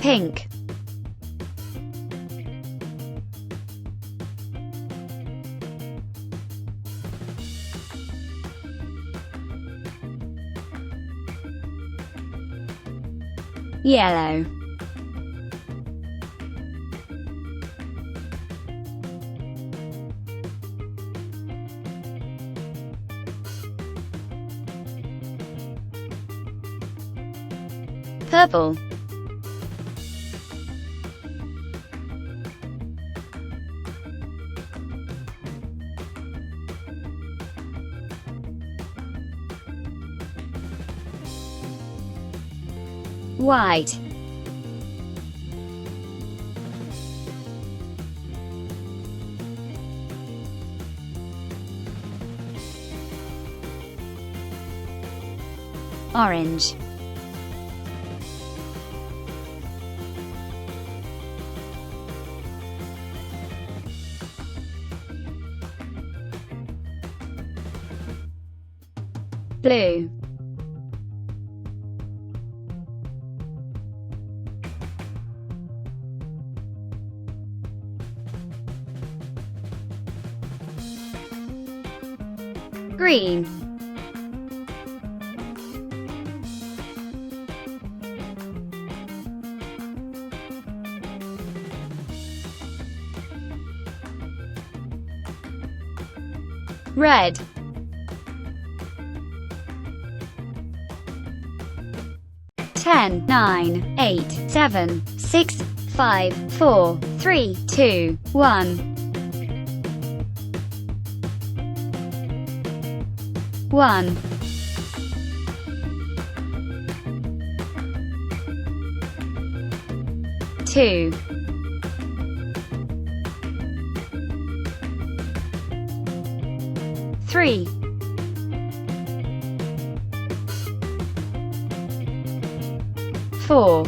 pink, yellow, purple, white, orange, blue, green, red, ten, nine, eight, seven, six, five, four, three, two, one, one, two, three, four,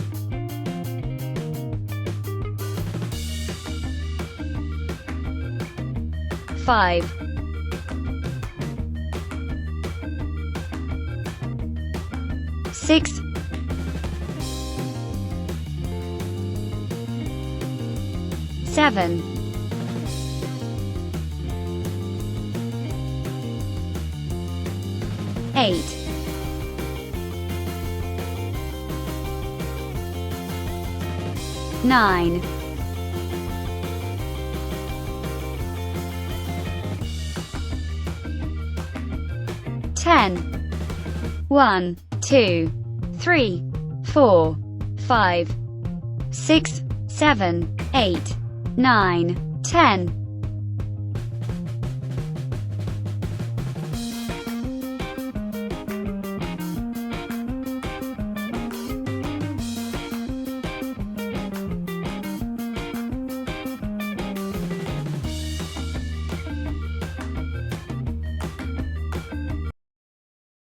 five, six, seven, eight, nine, 10, 1, 2, 3, 4, 5, 6, 7, 8, 9, 10.